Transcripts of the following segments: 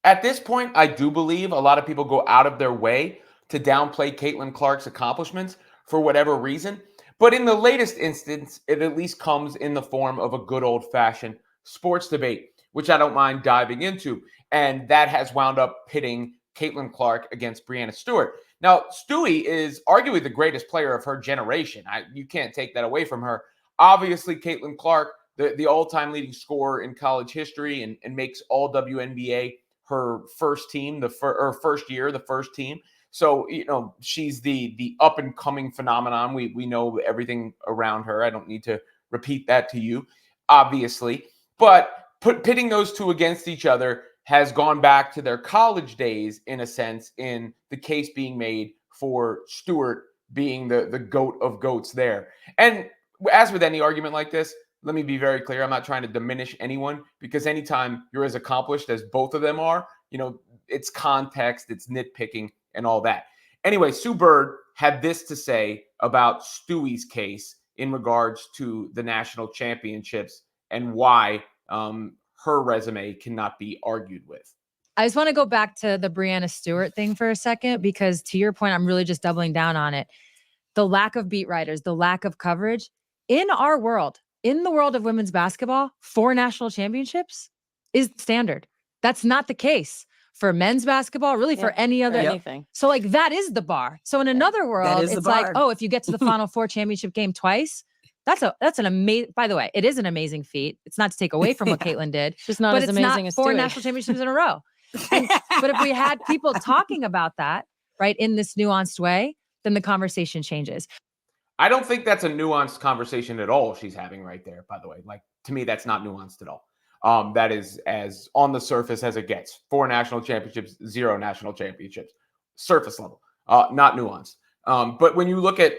At this point, I do believe a lot of people go out of their way to downplay Caitlin Clark's accomplishments for whatever reason. But in the latest instance, it at least comes in the form of a good old fashioned sports debate, which I don't mind diving into. And that has wound up pitting Caitlin Clark against Breanna Stewart. Now, Stewie is arguably the greatest player of her generation. You can't take that away from her. Obviously, Caitlin Clark, the all-time leading scorer in college history, and makes all WNBA her first team, first year, the first team. So, she's the up and coming phenomenon. We know everything around her. I don't need to repeat that to you, obviously. But pitting those two against each other has gone back to their college days, in a sense, in the case being made for Stewart being the GOAT of GOATs there. And as with any argument like this, let me be very clear. I'm not trying to diminish anyone, because anytime you're as accomplished as both of them are, it's context, it's nitpicking, and all that. Anyway, Sue Bird had this to say about Stewie's case in regards to the national championships and why her resume cannot be argued with. I just want to go back to the Breanna Stewart thing for a second, because to your point, I'm really just doubling down on it. The lack of beat writers, the lack of coverage in our world, in the world of women's basketball, 4 national championships is standard. That's not the case for men's basketball, really for any other anything. So like that is the bar. So in another world, it's like, oh, if you get to the Final Four championship game twice, that's an amazing, by the way, it is an amazing feat. It's not to take away from what Caitlin did. It's just not but as it's amazing not as 4 Stewie. national championships in a row. But if we had people talking about that, right, in this nuanced way, then the conversation changes. I don't think that's a nuanced conversation at all she's having right there, by the way. Like, to me, that's not nuanced at all. That is as on the surface as it gets. 4 national championships, 0 national championships. Surface level, not nuanced. But when you look at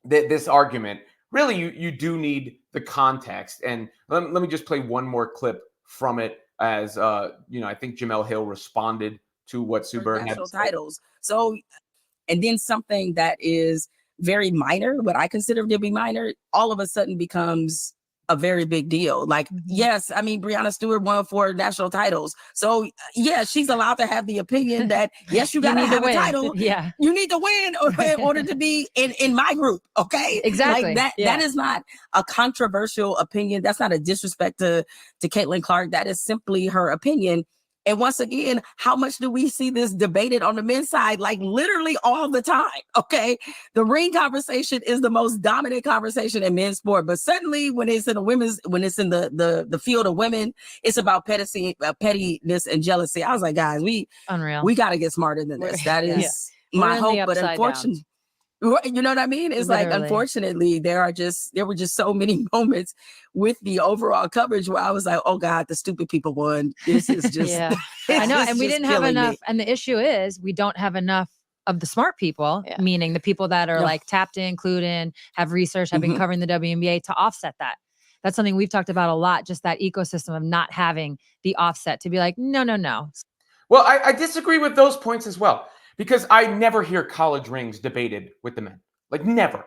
this argument, really, you do need the context. And let me just play one more clip from it as, I think Jamel Hill responded to what Sue Bird had to say. Titles. So, and then something that is very minor, what I consider to be minor, all of a sudden becomes a very big deal. Like, yes, I mean, Breanna Stewart won 4 national titles. So, yeah, she's allowed to have the opinion that, yes, you got to have a title. Yeah. You need to win in order to be in my group. Okay. Exactly. Like that is not a controversial opinion. That's not a disrespect to Caitlin Clark. That is simply her opinion. And once again, how much do we see this debated on the men's side? Like literally all the time. Okay. The ring conversation is the most dominant conversation in men's sport. But suddenly when it's in the field of women, it's about pettiness and jealousy. I was like, guys, we got to get smarter than this. That is my hope. But unfortunately, you know what I mean? It's literally. Like, unfortunately, there were just so many moments with the overall coverage where I was like, oh God, the stupid people won. This is just, I know. And we didn't have enough. Me. And the issue is we don't have enough of the smart people, meaning the people that are like tapped in, clued in, have research, have been covering the WNBA to offset that. That's something we've talked about a lot, just that ecosystem of not having the offset to be like, no. Well, I disagree with those points as well. Because I never hear college rings debated with the men. Like, never.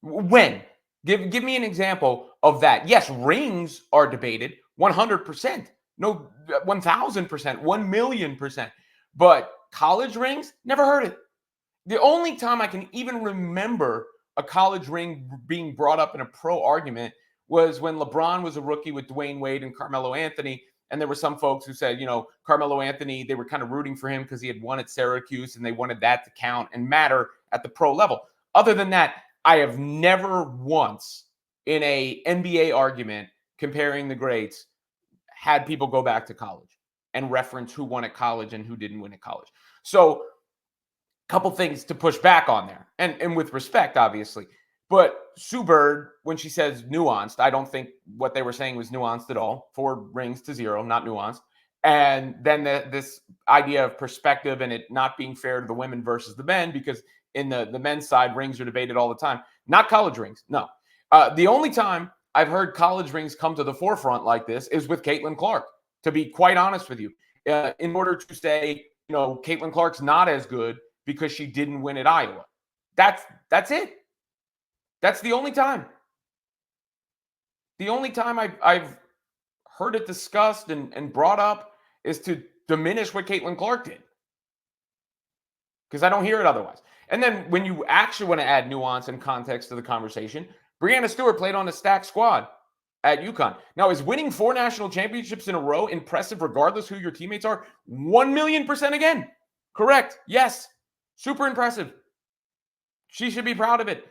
When? Give me an example of that. Yes, rings are debated 100%. No, 1,000%, 1,000,000%. But college rings, never heard it. The only time I can even remember a college ring being brought up in a pro argument was when LeBron was a rookie with Dwayne Wade and Carmelo Anthony. And there were some folks who said, Carmelo Anthony, they were kind of rooting for him because he had won at Syracuse and they wanted that to count and matter at the pro level. Other than that, I have never once in a NBA argument comparing the greats had people go back to college and reference who won at college and who didn't win at college. So a couple things to push back on there. And with respect, obviously. But Sue Bird, when she says nuanced, I don't think what they were saying was nuanced at all. 4 rings to 0, not nuanced. And then this idea of perspective and it not being fair to the women versus the men, because in the men's side, rings are debated all the time. Not college rings, no. The only time I've heard college rings come to the forefront like this is with Caitlin Clark, to be quite honest with you. In order to say, Caitlin Clark's not as good because she didn't win at Iowa. That's it. That's the only time. The only time I've heard it discussed and brought up is to diminish what Caitlin Clark did. Because I don't hear it otherwise. And then when you actually want to add nuance and context to the conversation, Breanna Stewart played on a stacked squad at UConn. Now, is winning 4 national championships in a row impressive regardless who your teammates are? 1,000,000% again. Correct. Yes. Super impressive. She should be proud of it.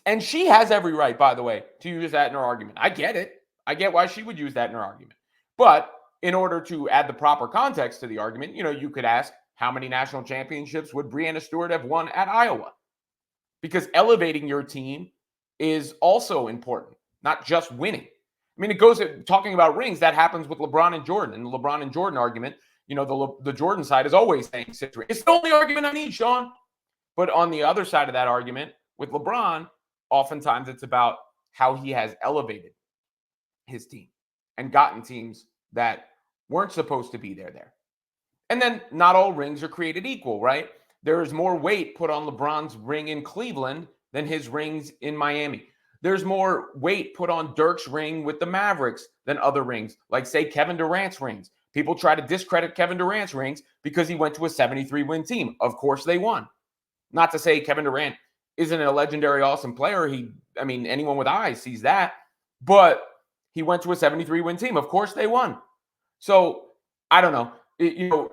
And she has every right, by the way, to use that in her argument. I get it. I get why she would use that in her argument. But in order to add the proper context to the argument, you could ask, how many national championships would Breanna Stewart have won at Iowa? Because elevating your team is also important, not just winning. I mean, it goes talking about rings. That happens with LeBron and Jordan. And the LeBron and Jordan argument, the Jordan side is always saying 6 rings. It's the only argument I need, Sean. But on the other side of that argument, with LeBron, oftentimes it's about how he has elevated his team and gotten teams that weren't supposed to be there. And then not all rings are created equal, right? There is more weight put on LeBron's ring in Cleveland than his rings in Miami. There's more weight put on Dirk's ring with the Mavericks than other rings, like, say, Kevin Durant's rings. People try to discredit Kevin Durant's rings because he went to a 73-win team. Of course they won. Not to say Kevin Durant isn't a legendary, awesome player. Anyone with eyes sees that. But he went to a 73-win team. Of course they won. So, I don't know.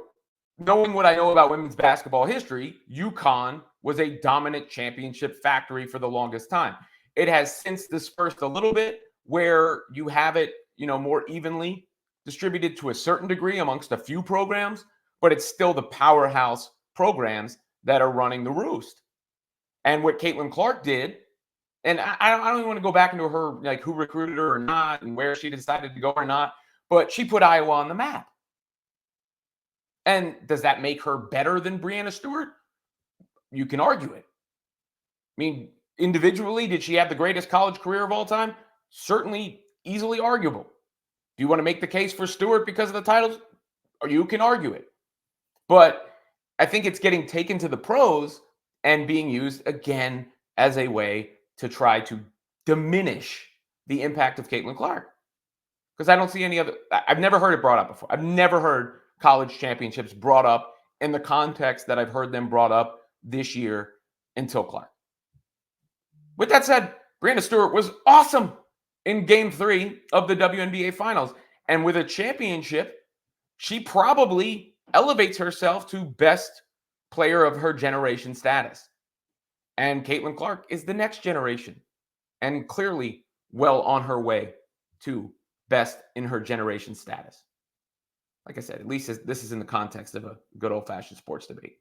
Knowing what I know about women's basketball history, UConn was a dominant championship factory for the longest time. It has since dispersed a little bit where you have it, more evenly distributed to a certain degree amongst a few programs, but it's still the powerhouse programs that are running the roost. And what Caitlin Clark did, and I don't even want to go back into her, like, who recruited her or not and where she decided to go or not, but she put Iowa on the map. And does that make her better than Breanna Stewart? You can argue it. I mean, individually, did she have the greatest college career of all time? Certainly, easily arguable. Do you want to make the case for Stewart because of the titles? Or you can argue it. But I think it's getting taken to the pros and being used again as a way to try to diminish the impact of Caitlin Clark. Because I don't see any other. I've never heard it brought up before. I've never heard college championships brought up in the context that I've heard them brought up this year until Clark. With that said, Breanna Stewart was awesome in Game 3 of the WNBA Finals. And with a championship, she probably elevates herself to best player of her generation status. And Caitlin Clark is the next generation and clearly well on her way to best in her generation status. Like I said, at least this is in the context of a good old-fashioned sports debate.